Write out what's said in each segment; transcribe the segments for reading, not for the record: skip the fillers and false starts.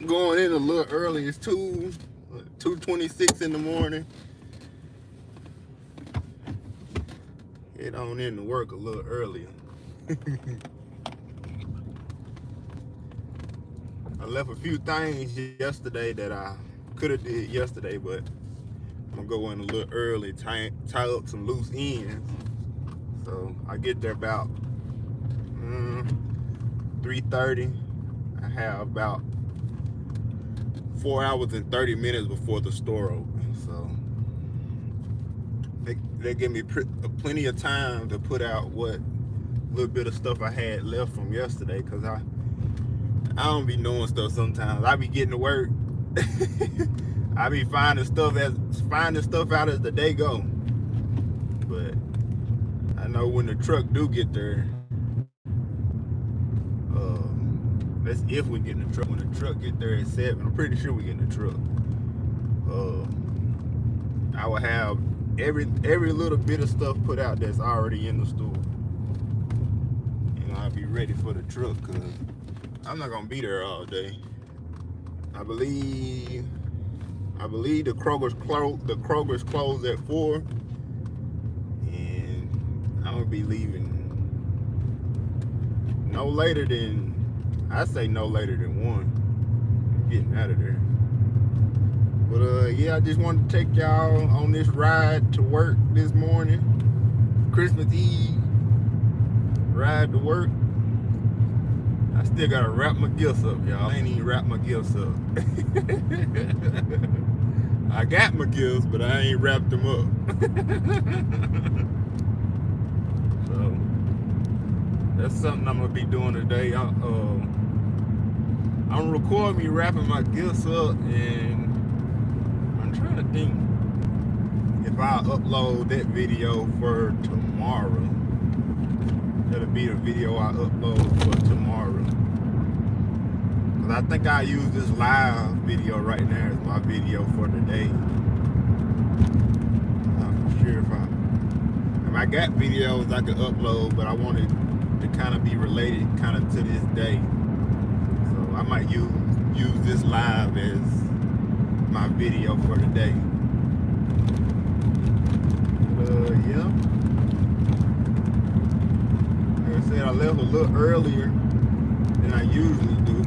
going in a little early. It's 2:26 in the morning. Head on in to work a little earlier. I left a few things yesterday that I could have did yesterday, but I'm gonna go in a little early, tie up some loose ends. So I get there about 3:30. I have about 4 hours and 30 minutes before the store opens. So they give me plenty of time to put out what little bit of stuff I had left from yesterday, because I don't be knowing stuff sometimes. I be getting to work. I be finding stuff out as the day go. But I know when the truck do get there, that's if we get in the truck. When the truck get there at 7, I'm pretty sure we get in the truck. I will have every little bit of stuff put out that's already in the store. I'll be ready for the truck, because I'm not gonna be there all day. I believe the Kroger's closed at 4, and I'm gonna be leaving no later than 1. I'm getting out of there. But yeah, I just wanted to take y'all on this ride to work this morning. Christmas Eve ride to work. I still gotta wrap my gifts up, y'all. I ain't even wrap my gifts up. I got my gifts, but I ain't wrapped them up. So that's something I'm gonna be doing today. I'm recording me wrapping my gifts up, and I'm trying to think if I upload that video for tomorrow. That'll be the video I upload for tomorrow. Cause I think I use this live video right now as my video for today. I'm not sure if I got videos I could upload, but I wanted to kind of be related kind of to this day. So I might use this live as my video for today. Yeah. Like I said, I left a little earlier than I usually do.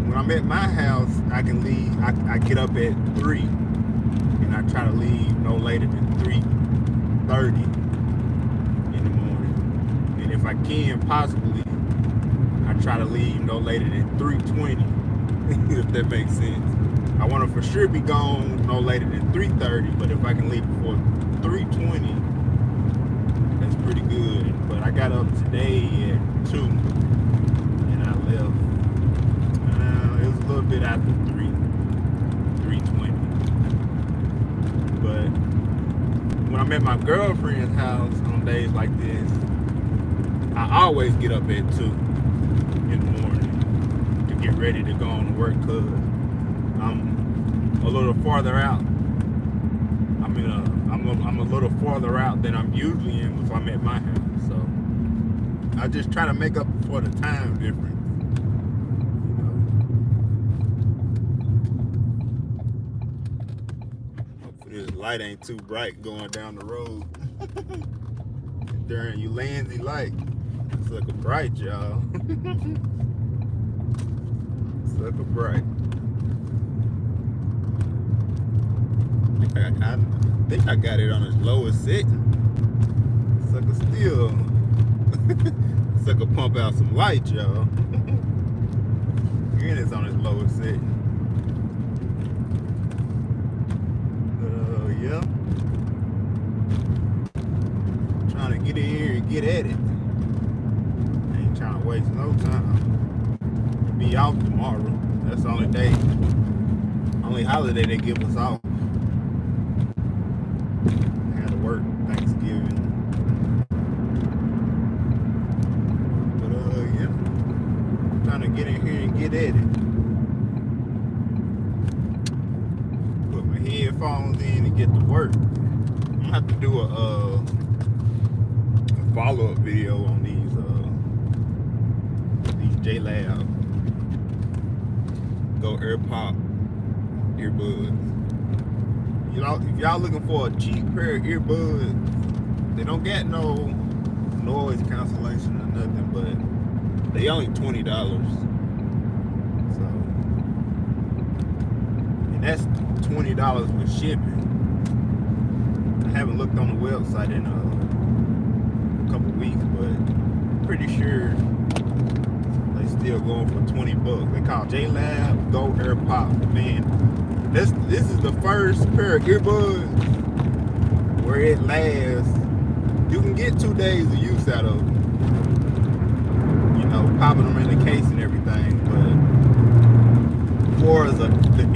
When I'm at my house, I can leave. I get up at 3, and I try to leave no later than 3:30 in the morning. And if I can possibly, I try to leave no later than 3:20, if that makes sense. I want to for sure be gone no later than 3:30, but if I can leave before 3:20, that's pretty good. But I got up today at 2, and I left. It was a little bit after 3:20. But when I'm at my girlfriend's house on days like this, I always get up at 2 in the morning to get ready to go on to work, because I'm a little farther out. I'm a little farther out than I'm usually in if I'm at my house. So I just try to make up for the time difference. Hopefully this light ain't too bright going down the road. During you Lansing light. It's looking bright, y'all. It's looking bright. I think I got it on its lowest setting. Sucker still. Sucker pump out some light, y'all. And it's on its lowest setting. Yeah. Trying to get in here and get at it. Ain't trying to waste no time. Be off tomorrow. That's the only holiday they give us off. Work Thanksgiving. But yeah, trying to get in here and get at it. Put my headphones in and get to work. I'm gonna have to do a follow-up video on these JLab Go AirPod earbuds. You know, if y'all looking for a cheap pair of earbuds, they don't get no noise cancellation or nothing, but they only $20. So, and that's $20 with shipping. I haven't looked on the website in a couple weeks, but pretty sure they still going for $20. They call JLab Go AirPod. Man, this is the first pair of earbuds where it lasts. You can get 2 days of use out of them. You know, popping them in the case and everything. But as far as the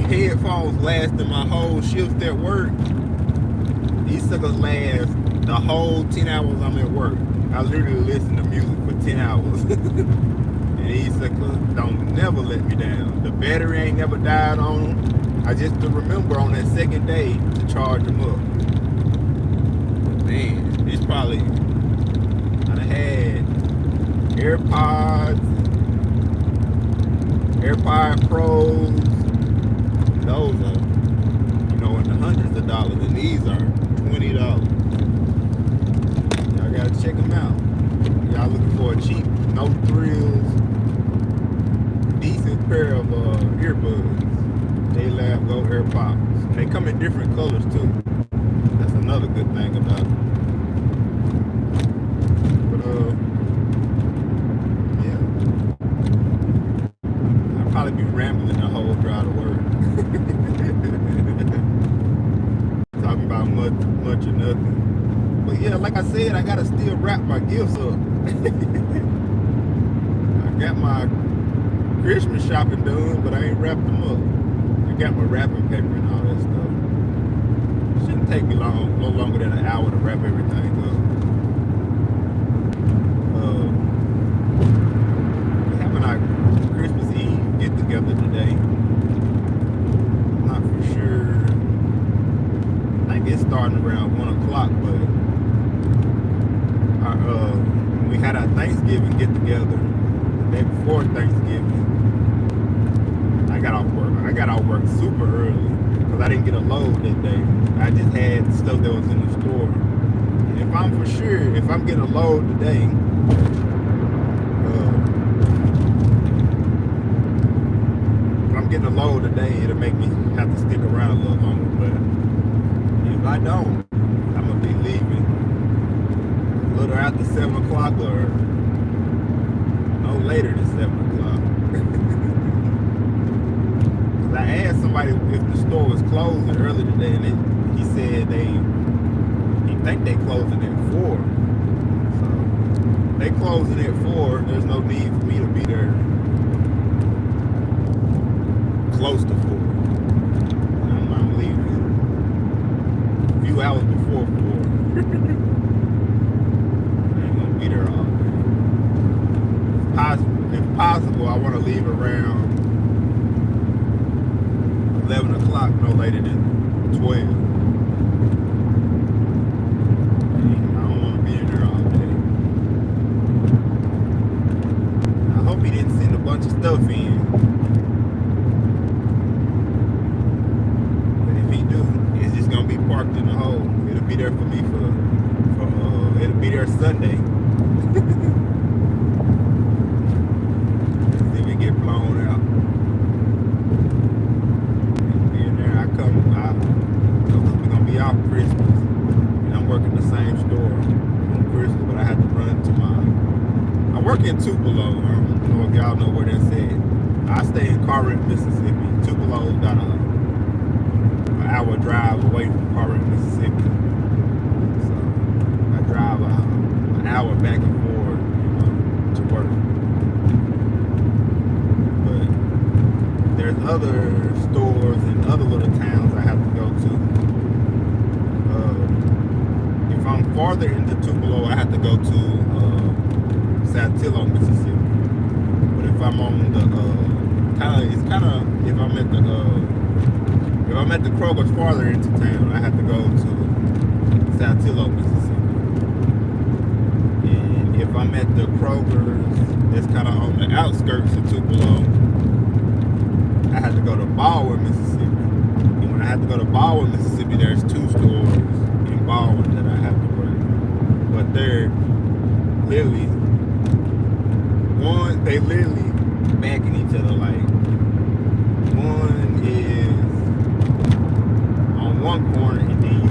headphones lasting my whole shift at work, these suckers last the whole 10 hours I'm at work. I literally listen to music for 10 hours. And these suckers don't never let me down. The battery ain't never died on them. I just remember on that second day to charge them up. Man, it's probably, I had AirPods, AirPod Pros. Those are, you know, in the hundreds of dollars, and these are $20. Y'all gotta check them out. Y'all looking for a cheap, no frills, decent pair of earbuds. JLab Go AirPods. They come in different colors too. That's another good thing about it. But yeah, I'll probably be rambling the whole drive to work. Talking about much or nothing. But yeah, like I said, I gotta still wrap my gifts up. I got my Christmas shopping done, but I ain't wrapped them up. I got my wrapping paper and all that stuff. Shouldn't take me no longer than an hour to wrap everything up. We're having our Christmas Eve get together today. I'm not for sure. I think it's starting around 1 o'clock, but we had our Thanksgiving get together the day before Thanksgiving. I got off work super early because I didn't get a load that day. I just had stuff that was in the store. And if I'm getting a load today, if I'm getting a load today, it'll make me have to stick around a little longer. But if I don't, I'm gonna be leaving a little after 7 o'clock or no later than 7 o'clock. I asked somebody if the store was closing early today, and he said he think they closing at 4. So they closing at 4. There's no need for me to be there close to 4. I'm leaving a few hours before 4. I ain't gonna be there all day. If possible, I want to leave around 11 o'clock, no later than 12. I don't want to be in there all day. I hope he didn't send a bunch of stuff in. But if he do, it's just gonna be parked in the hole. It'll be there for me it'll be there Sunday. If it get blown out. Off Christmas, and I'm working the same store on Christmas, but I had to run to I work in Tupelo. I don't know if y'all know where that's at. I stay in Corinth, Mississippi. Tupelo's got an hour drive away from Corinth, Mississippi. So I drive an hour back and forth, to work. But there's other stores in other little towns I have to go to. If I'm farther into Tupelo, I have to go to Saltillo, Mississippi. But if I'm on the if I'm at the Kroger's farther into town, I have to go to Saltillo, Mississippi. And if I'm at the Kroger's that's kind of on the outskirts of Tupelo, I have to go to Baldwin, Mississippi. And when I have to go to Baldwin, Mississippi, there's 2 stores in Baldwin that I have to work. But they're literally they literally backing each other. Like, one is on one corner, and then you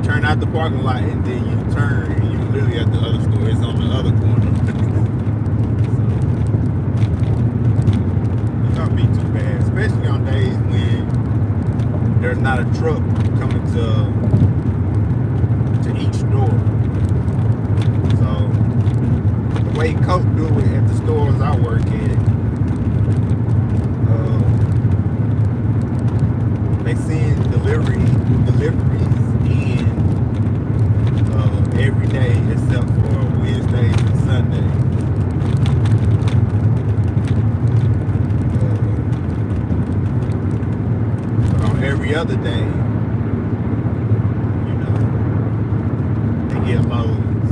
turn out the parking lot, and then you turn, and you're literally at the other store. It's on the other corner. So, it's gonna be too bad, especially on days when there's not a truck coming to each store. So the way Coke do it at the stores I work at, they send deliveries in every day except for Wednesdays and Sundays. But on every other day, they get loads.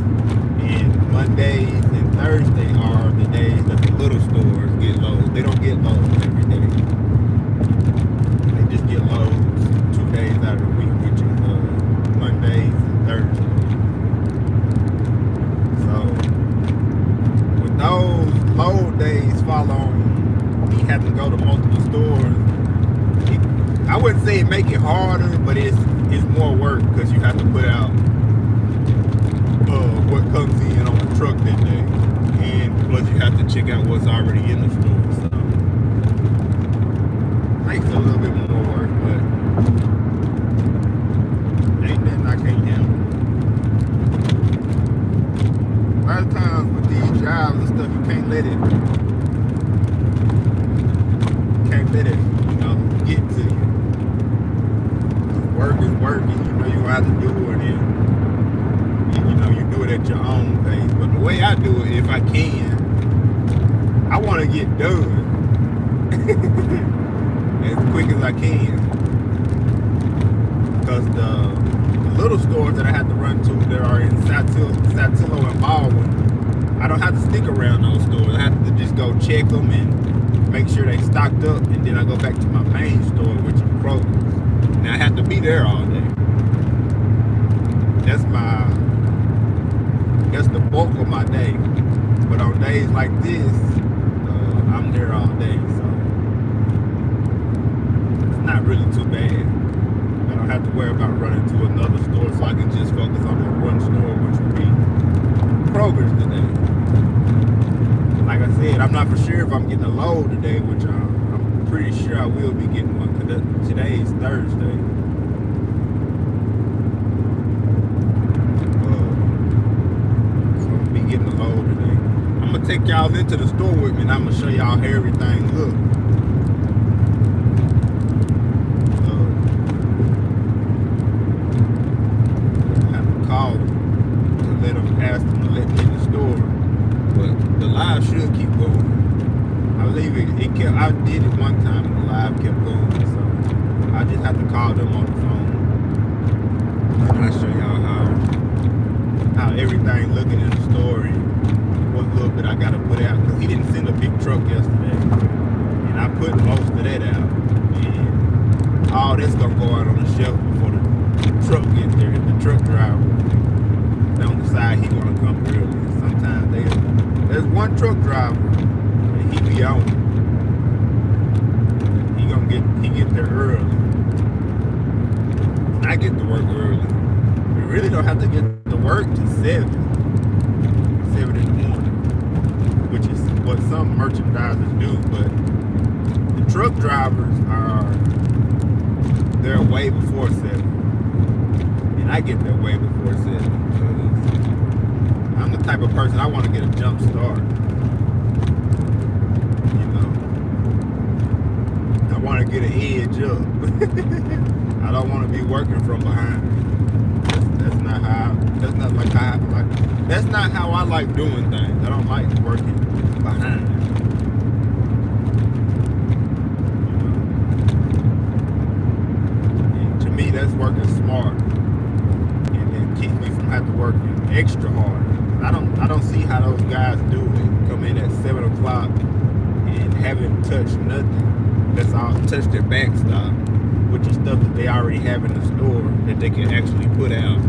And Mondays and Thursdays are the days that the little stores get loads. They don't get loads every day. They just get loads 2 days out of the week, which is Mondays and Thursdays. So when those load days fall on me having to go to multiple stores, I wouldn't say it make it harder, but it's more work because you have to put out what comes in on the truck that day, and plus you have to check out what's already in the store. So makes it a little bit more work, but ain't nothing I can't handle. A lot of times with these jobs and stuff, you can't let it get to you. Work is working, you gonna have to do it, and you do it at your own pace. But the way I do it, if I can, I want to get done as quick as I can. Because the little stores that I have to run to that are in Saltillo and Baldwin, I don't have to stick around those stores. I have to just go check them and make sure they stocked up, and then I go back to my main store, which is Kroger's. Now I have to be there all day. That's the bulk of my day. But on days like this, I'm there all day, so it's not really too bad. I don't have to worry about running to another store, so I can just focus on that one store, which would be Kroger's today. Like I said, I'm not for sure if I'm getting a load today, which I'm pretty sure I will be getting one, because today is Thursday. Getting a load today. I'm gonna take y'all into the store with me, and I'm gonna show y'all how everything look. I have to call them to ask them to let me in the store, but the live should keep going. I believe it kept. I did it one time and the live kept going, so I just have to call them on the phone, and I'll show y'all how everything looking in the store and what little bit I gotta put out, because he didn't send a big truck yesterday, and I put most of that out, and all that's gonna go out on the shelf before the truck gets there. The truck driver don't decide he wanna come early. Sometimes there's one truck driver and he be on it. He get there early. I get to work early. We really don't have to get to work till 7 in the morning, which is what some merchandisers do, but the truck drivers they're way before 7, and I get there way before 7 because I'm the type of person, I want to get a jump start. I want to get an edge up. I don't want to be working from behind. That's not how I like doing things. I don't like working behind. And to me, that's working smart, and it keeps me from having to work extra hard. I don't see how those guys do it. Come in at 7 o'clock and and haven't touched nothing. That's all touched their backstop, which is stuff that they already have in the store that they can actually put out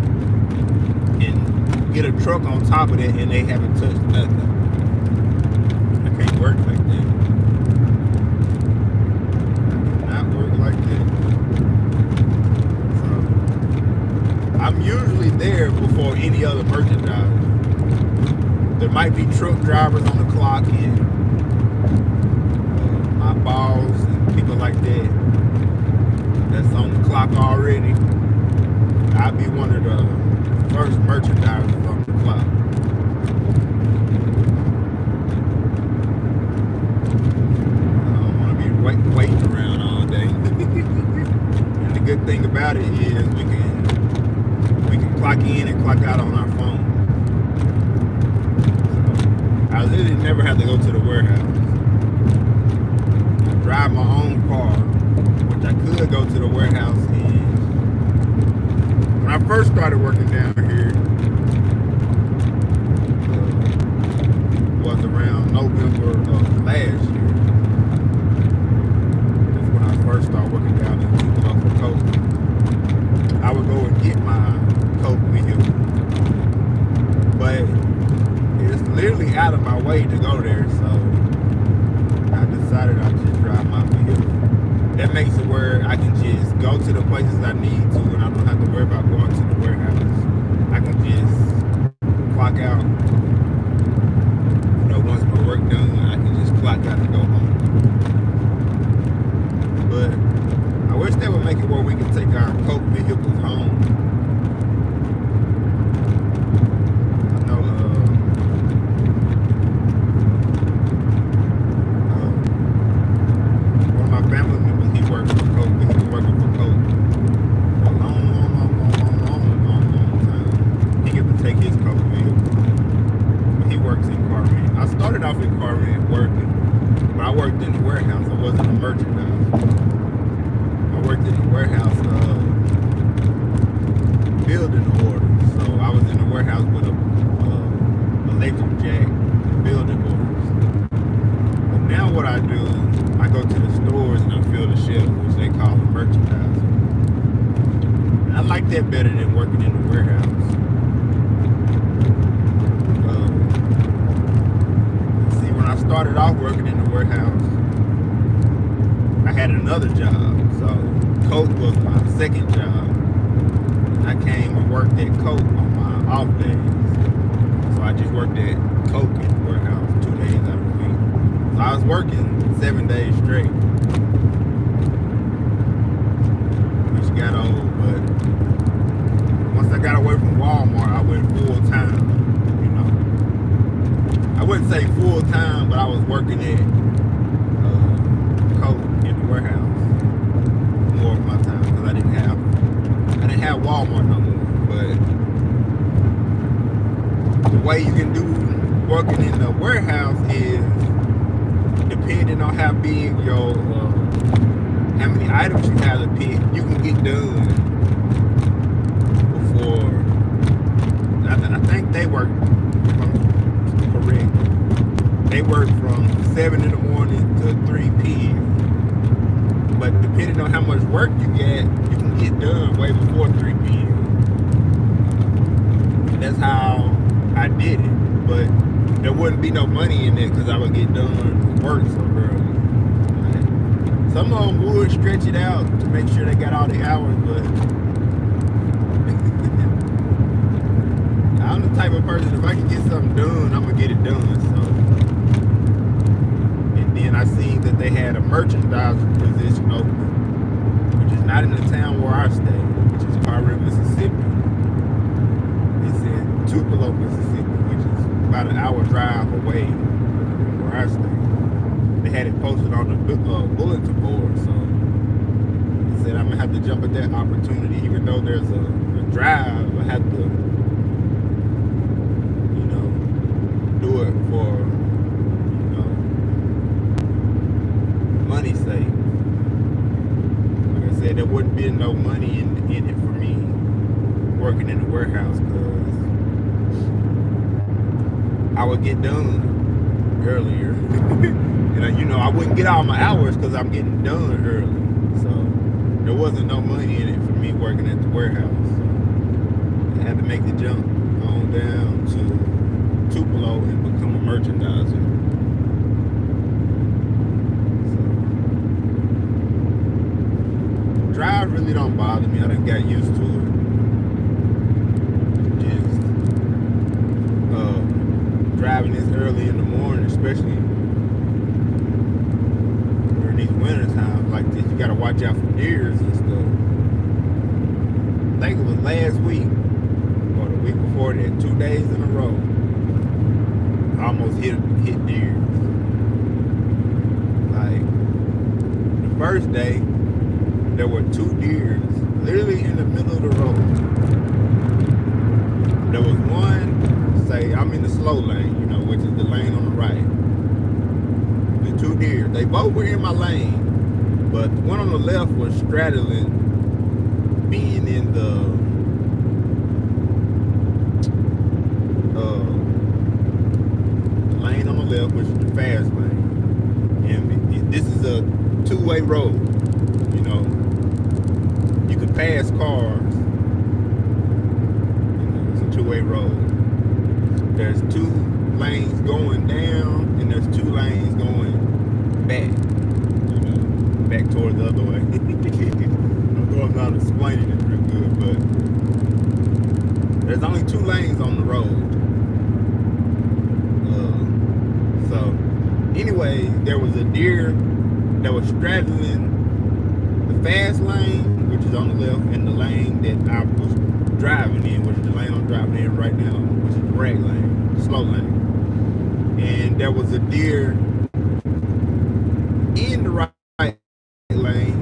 and get a truck on top of it, and they haven't touched nothing. I can't work like that. Not work like that. So I'm usually there before any other merchandiser. There might be truck drivers on the clock and my boss and people like that that's on the clock already. I'll be one of the first merchandisers on the clock. I don't want to be waiting around all day. And the good thing about it is we can clock in and clock out on our phone. I literally never have to go to the warehouse. I drive my own car, which I could go to the warehouse and when I first started working down here, was around November of last year. That's when I first started working down in Tupelo for Coke. I would go and get my Coke vehicle, but it's literally out of my way to go there, so I decided I'd just drive my vehicle. That makes it where I can just go to the places I need to and I don't have to worry about going to the warehouse. I can just clock out. You know, once my work done, I can just clock out and go home. But I wish they would make it where we can take our Coke vehicles home. That better than working in the warehouse. See, when I started off working in the warehouse, I had another job. So Coke was my second job. I came and worked at Coke on my off days. So I just worked at Coke in the warehouse 2 days out of the week. So I was working 7 days straight. Which got old, but once I got away from Walmart, I went full time. You know, I wouldn't say full time, but I was working at Coke in the warehouse more of my time because I didn't have Walmart no more. But the way you can do working in the warehouse is depending on how big your how many items you have to pick, you can get done. I think they work, if I'm correct, they work from 7 in the morning to 3 p.m. But depending on how much work you get, you can get done way before 3 p.m. That's how I did it. But there wouldn't be no money in it because I would get done with work so early. Like, some of them would stretch it out to make sure they got all the hours, but I'm the type of person, if I can get something done, I'm going to get it done. So, and then I seen that they had a merchandiser position open, which is not in the town where I stay, which is Far River, Mississippi. It's in Tupelo, Mississippi, which is about an hour drive away from where I stay. They had it posted on the bulletin board, so I said I'm going to have to jump at that opportunity, even though there's a drive. I have to do it for, money's sake. Like I said, there wouldn't be no money in it for me working in the warehouse because I would get done. earlier. And I wouldn't get all my hours because I'm getting done early. So there wasn't no money in it for me working at the warehouse. So I had to make the jump on down to Tupelo and become a merchandiser. So drive really don't bother me. I done got used to it. Just driving this early in the morning, especially during these winter times like this, you gotta watch out for deers and stuff. I think it was last week or the week before that, 2 days in a row, I almost hit deers. Like the first day, there were 2 deers literally in the middle of the road. There was one, say I'm in the slow lane, which is the lane on the right. The 2 deer, they both were in my lane, but the one on the left was straddling, being in the lane on the left, which is the fast lane. And this is a 2-way road. You could pass cars. It's a 2-way road. There's 2 lanes going down and there's 2 lanes going back. Back toward the other way. I know I'm not explaining it real good, but there's only 2 lanes on the road. So anyway, there was a deer that was straddling the fast lane, which is on the left, and the lane that I was driving in, which is the lane I'm driving in right now, which is the red lane, the slow lane. And there was a deer in the right lane,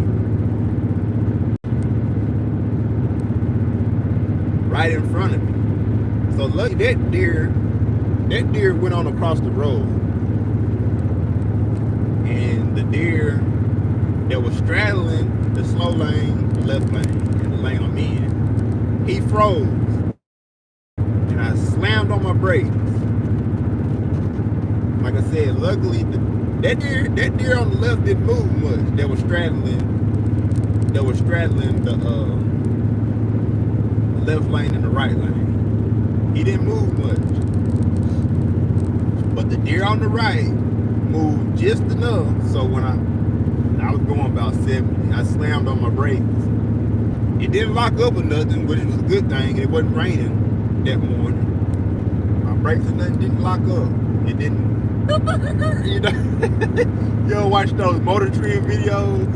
right in front of me. So lucky that deer went on across the road. And the deer that was straddling the slow lane, the left lane, and the lane I'm in, he froze. And I slammed on my brakes. Like I said, luckily that deer on the left didn't move much. That was straddling the left lane and the right lane. He didn't move much. But the deer on the right moved just enough, so when I was going about 70, I slammed on my brakes. It didn't lock up or nothing, which was a good thing. It wasn't raining that morning. My brakes and nothing didn't lock up. It didn't. You ever watch those Motor Trend videos?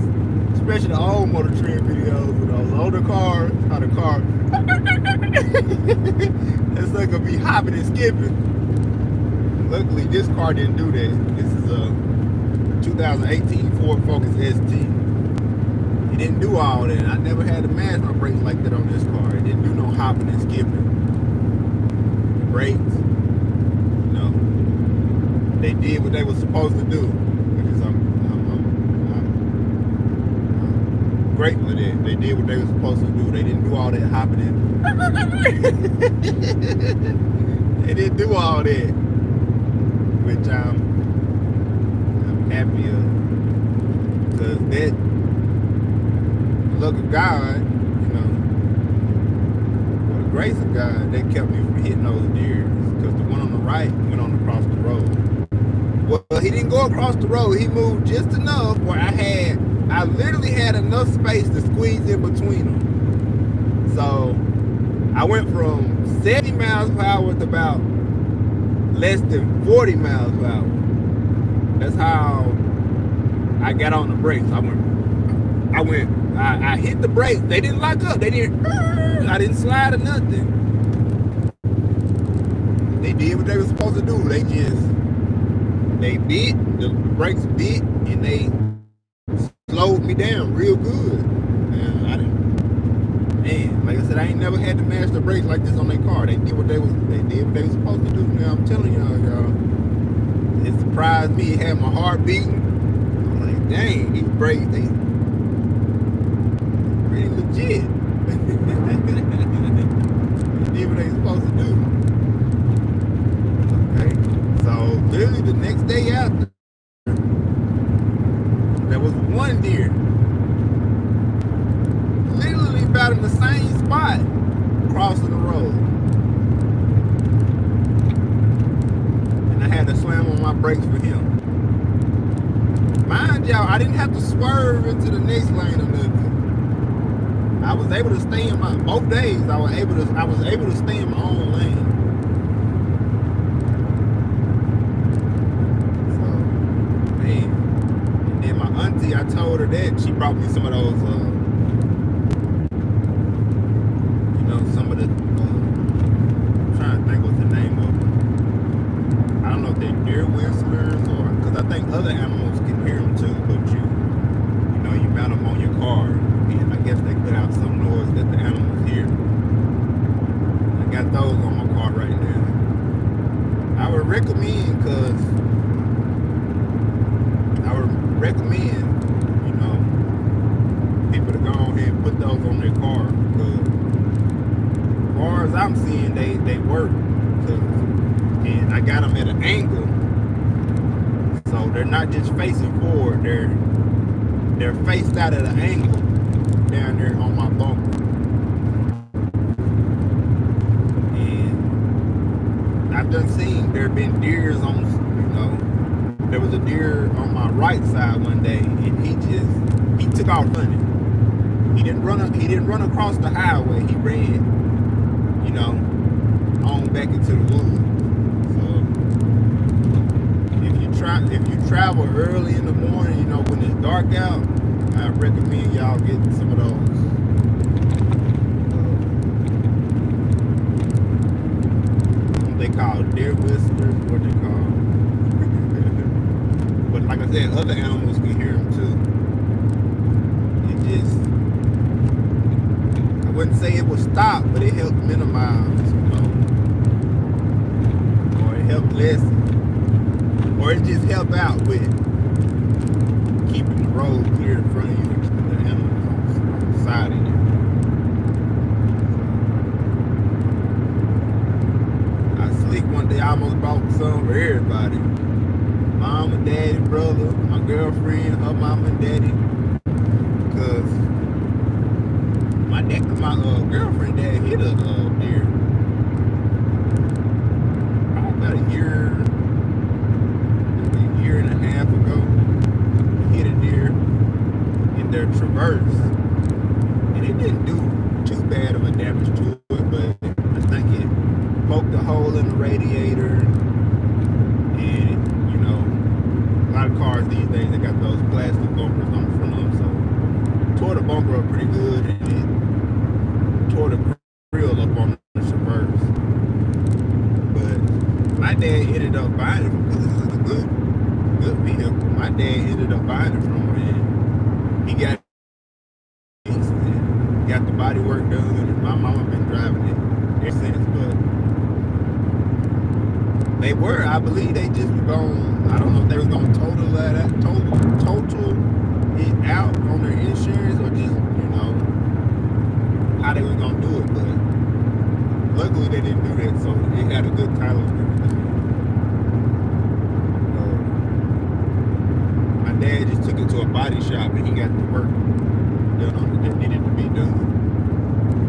Especially the old Motor Trend videos with those older cars, how the car that sucker be hopping and skipping. Luckily this car didn't do that. This is a 2018 Ford Focus ST. It didn't do all that. I never had to mash my brakes like that on this car. It didn't do no hopping and skipping. The brakes, they did what they were supposed to do, which is I'm grateful for that. They did what they were supposed to do. They didn't do all that hopping and they didn't do all that, which I'm happy of, because that luck of God, or the grace of God, that kept me from hitting those deers. Because the one on the right went on across the road. Well, he didn't go across the road. He moved just enough where I literally had enough space to squeeze in between them. So I went from 70 miles per hour to about less than 40 miles per hour. That's how I got on the brakes. I hit the brakes. They didn't lock up. I didn't slide or nothing. They did what they were supposed to do. They bit, the brakes bit, and they slowed me down real good. Man, like I said, I ain't never had to mash the brakes like this on their car. They did what they were supposed to do. Now I'm telling y'all, it surprised me. It had my heart beating. I'm like, dang, these brakes, they pretty legit. They did what they supposed to do. Okay, so literally the next day there was one deer, literally about in the same spot, crossing the road. And I had to slam on my brakes for him. Mind y'all, I didn't have to swerve into the next lane or nothing. I was able to stay in my, both days I was able to stay in my own lane. So, man. And then my auntie, I told her that, she brought me some of those, you know, some of the, I'm trying to think what's the name of them. I don't know if they're deer whistlers or, because I think other animals can hear them too, but you know, you mount them on your car, and I guess they put out some noise that the animals hear. I got those on my car right now. I would recommend, you know, people to go ahead and put those on their car, because as far as I'm seeing, they work. And I got them at an angle, so they're not just facing forward, they're faced out at an angle down there on my bumper. And I've done seen there have been deers on, you know, there was a deer on my right side one day, and he took off running. He didn't run across the highway. He ran, you know, on back into the woods. If you travel early in the morning, you know, when it's dark out, I recommend y'all getting some of those. What they call deer whistlers, what they call. But like I said, other animals can hear them too. I wouldn't say it would stop, but it helped minimize, you know, or it helped lessen. Or it just help out with keeping the road clear in front of you and the animals on the side of you. I sleep one day, I almost bought some for everybody. Mom and daddy, brother, my girlfriend, her mom and daddy. Because my girlfriend dad hit a deer. Probably about a year and a half ago. He hit a deer in their Traverse, and it didn't do too bad of a damage to it, but I think it poked a hole in the radiator, and you know, a lot of cars these days, they got those plastic bumpers on the front of them, so it tore the bumper up pretty good, and it tore the grill up on the Traverse. But my dad ended up buying it because it was a good vehicle. My dad ended up buying it from him, and he got the body work done, and my mama been driving it ever since. But they were, I believe they just were going, I don't know if they was going to total it out on their insurance, or just, you know, how they was going to do it. But luckily they didn't do that, so it had a good title and everything. Dad just took it to a body shop, and he got the work done on it that needed to be done.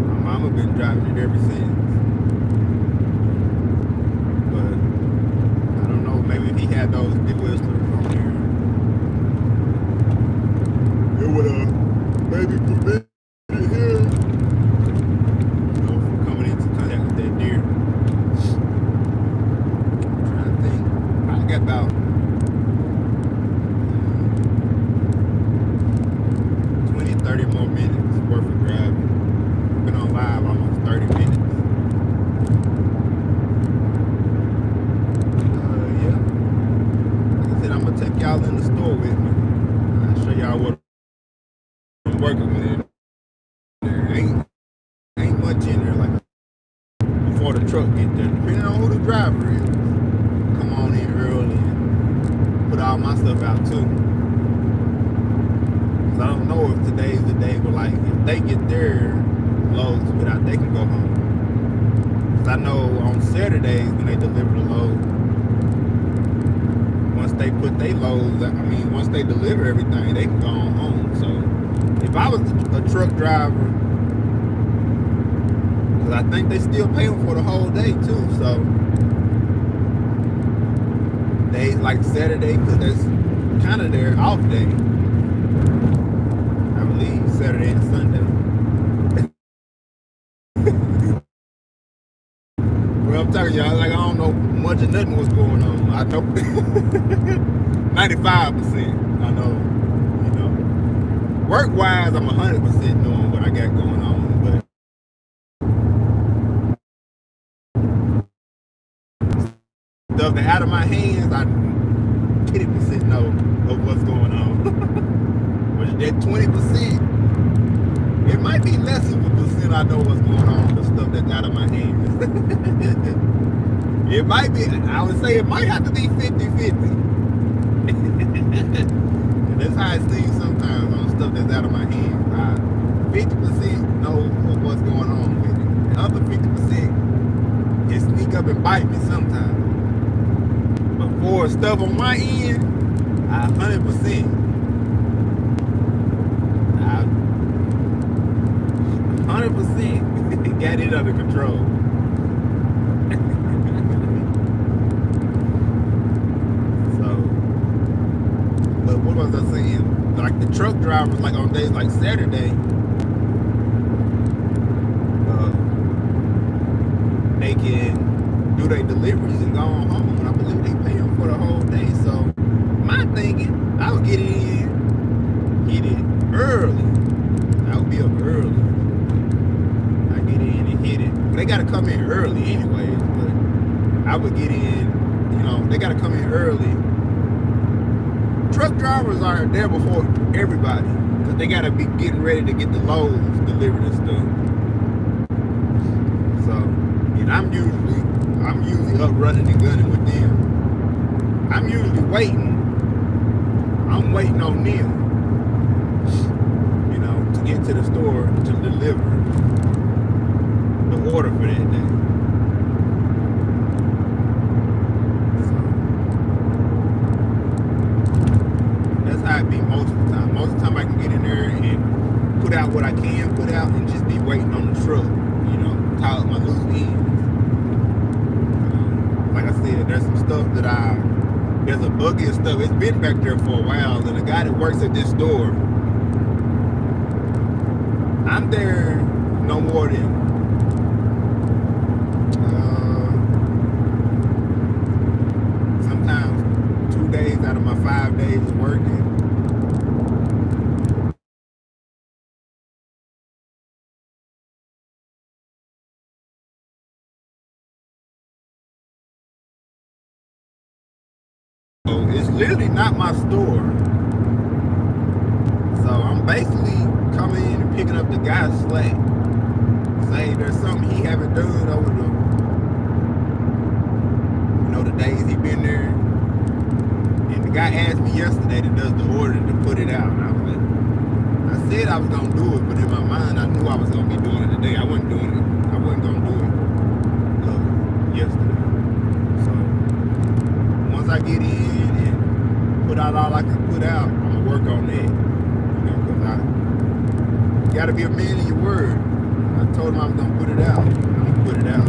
My mama been driving it ever since. But I don't know, maybe if he had those deer whistlers on there, it would have maybe prevented him, you know, from coming into contact with that deer. I'm trying to think. I got about 30 more minutes worth of driving. Been on live almost 30 minutes. Yeah. Like I said, I'm gonna take y'all in the store with me. I'll show y'all what I'm working with. There ain't much in there, like before the truck gets there. Depending on who the driver is, come on in early and put all my stuff out too. I don't know if today's the day, but like if they get their loads put out, they can go home. Cause I know on Saturdays when they deliver the load, once they put their loads, I mean, once they deliver everything, they can go on home. So if I was a truck driver, because I think they still pay them for the whole day too. So days like Saturday, because that's kind of their off day. I believe Saturday and Sunday. Well, I'm telling y'all, like, I don't know much of nothing what's going on. I know 95%. I know, you know. Work-wise, I'm 100% knowing what I got going on, but stuff that out of my hands, I 50% know of what's going on. But that 20%, it might be less of a percent I know what's going on, the stuff that's out of my hands. It might be, I would say it might have to be 50-50. That's how it seems sometimes on stuff that's out of my hands. I 50% know of what's going on with it. The other 50%, it sneak up and bite me sometimes. But for stuff on my end, I 100%. 100% got it under control. So, but what was I saying? Like the truck drivers, like on days like Saturday, they can do their deliveries and go on home. And I believe they pay them for the whole day. So, my thinking, I would get it early. I would be up early. They got to come in early anyways, but I would get in, you know, they got to come in early. Truck drivers are there before everybody because they got to be getting ready to get the loads delivered and stuff. So, and I'm usually up running and gunning with them. I'm usually waiting. I'm waiting on them, you know, to get to the store to deliver the order for that day. So that's how it be most of the time. Most of the time I can get in there and put out what I can put out and just be waiting on the truck, you know, tie up my loose ends. Like I said, there's some stuff that there's a buggy and stuff. It's been back there for a while, and the guy that works at this store, I'm there no more than sometimes 2 days out of my 5 days of working. So it's literally not my store. So I'm basically coming in and picking up the guy's slack. Say there's something he haven't done over the days he been there. And the guy asked me yesterday that does the order to put it out. And I was like, I said I was gonna do it, but in my mind I knew I was gonna be doing it today. I wasn't doing it. I wasn't gonna do it yesterday. So once I get in and put out all I can put out, I'm gonna work on that. You know, because you gotta be a man of your word. I told him I was gonna put it out. I'm gonna put it out.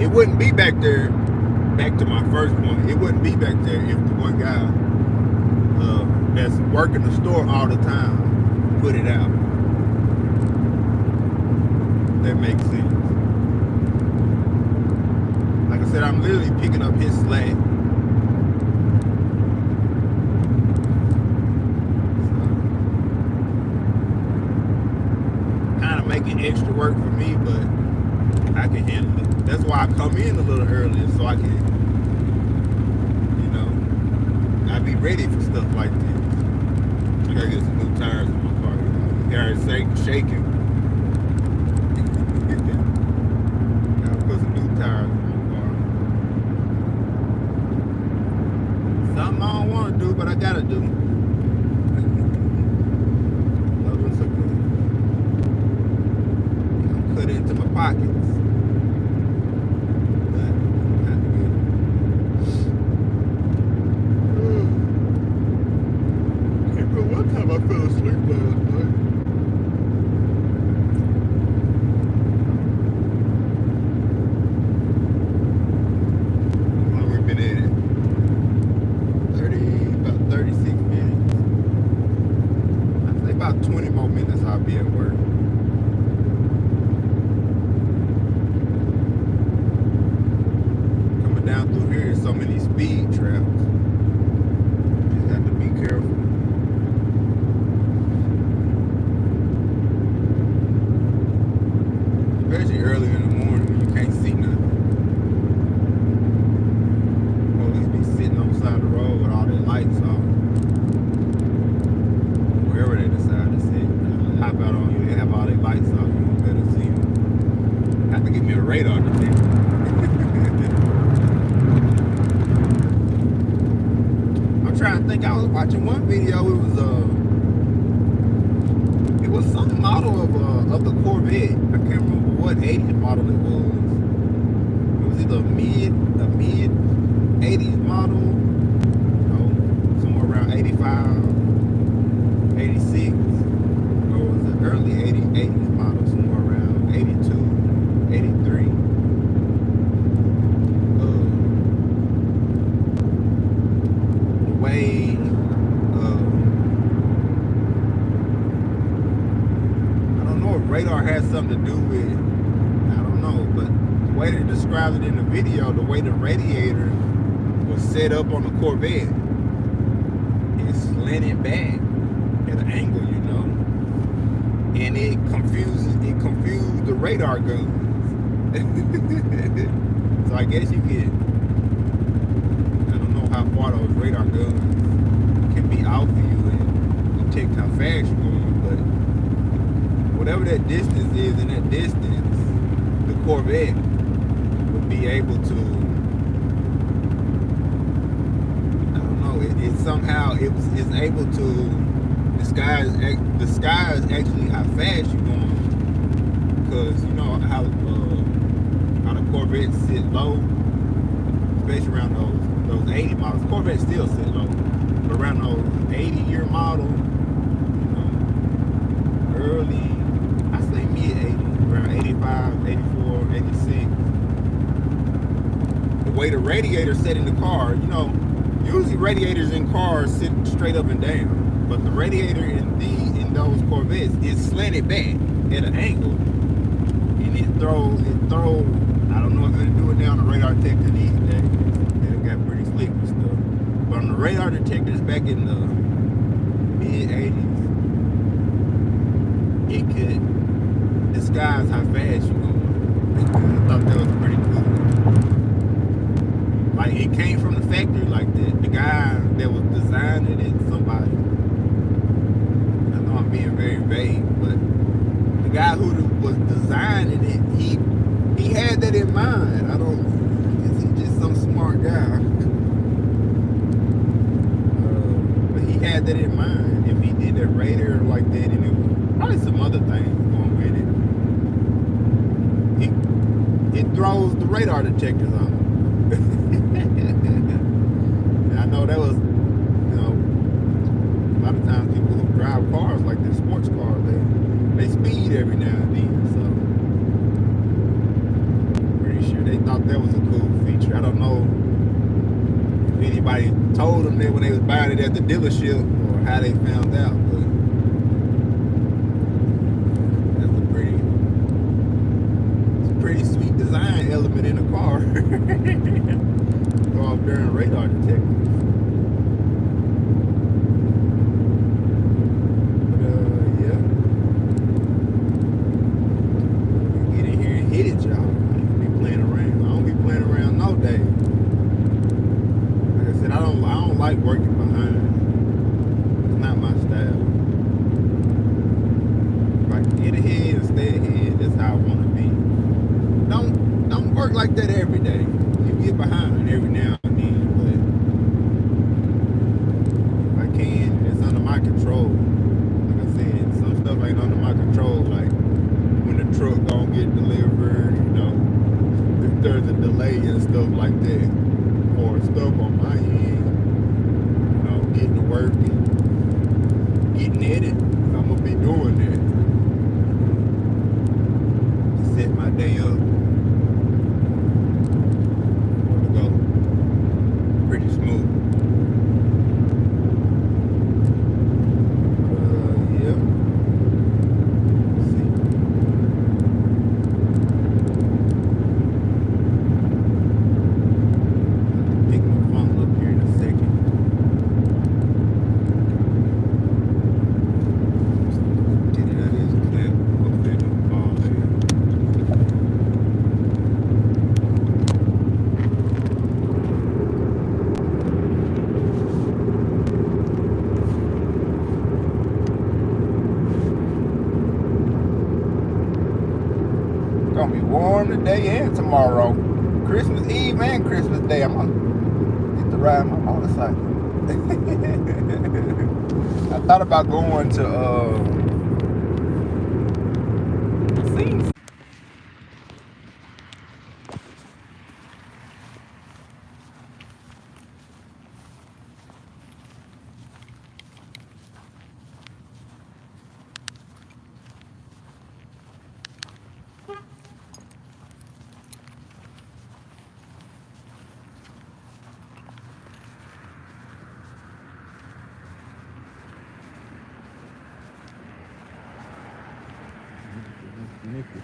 It wouldn't be back there, back to my first point, it wouldn't be back there if the one guy that's working the store all the time put it out. That makes sense. Like I said, I'm literally picking up his slack. So, kind of making extra work for me, but I can handle it. That's why I come in a little earlier so I can, you know, I be ready for stuff like this. I gotta get some new tires in my car. They're shaking. Gotta put some new tires in my car. Something I don't want to do, but I gotta do. Those ones are good. Cut into my pockets. been at it about 36 minutes. I'd say about 20 more minutes I'll be at work. Coming down through here, there's so many speed traps. Just have to be careful. Especially early in the morning when you can't see nothing. Police be sitting on the side of the road with all their lights off. Wherever they decide to sit, hop out on you, they have all their lights off. You won't better see them. Have to give me a radar detector. I'm trying to think. I was watching one video. It was some model of the Corvette. I can't remember what 80s model it was. It was either a mid 80s model, somewhere around 85, 86, or was it early 80s model, somewhere around 82, 83. The way I don't know if radar has something to do with it. I don't know, but the way they described it in the video, the way the radiator was set up on the Corvette, it slanted back at an angle, and it confused the radar guns. So I guess you get, I don't know how far those radar guns can be out for you and detect how fast you're going, but whatever that distance is, in that distance, the Corvette would be able to, I don't know, it somehow it's able to disguise actually how fast you're going, because you know how the Corvettes sit low, especially around those 80 models. Corvettes still sit low, but around those 80-year models, early, I say mid-80s, around 85, 84, 86. The way the radiator set in the car, usually radiators in cars sit straight up and down, but the radiator in those Corvettes is slanted back at an angle, and it throws. I don't know if it'll do it now on the radar detector these days. It got pretty slick and stuff, but on the radar detectors back in the mid-80s, it could disguise how fast you're going. I thought that was pretty cool. Like, it came from the factory like that. The guy that was designing it, somebody, I know I'm being very vague, but the guy who was designing it, he had that in mind. Is he just some smart guy? But he had that in mind. If he did that radar like that, and it was probably some other things going with it, it throws the radar detectors on. And I know that was, a lot of times people who drive cars like this, sports cars, they speed every now and then, so I'm pretty sure they thought that was a cool feature. I don't know if anybody told them that when they was buying it at the dealership or how they found out, but that's a pretty sweet design element in a car. Go off during radar detectors. Like working behind. It's not my style. If I can get ahead and stay ahead, that's how I want to be. Don't work like that every day. You get behind every now and then, but if I can, it's under my control. Like I said, some stuff ain't under my control, like when the truck don't get delivered, if there's a delay and stuff like that, or stuff on my end. Getting to work and getting at it, I'm gonna be doing that to set my day up. Where to go? warm today and tomorrow. Christmas Eve and Christmas Day. I'm gonna get to ride my motorcycle. I thought about going to see. Nick is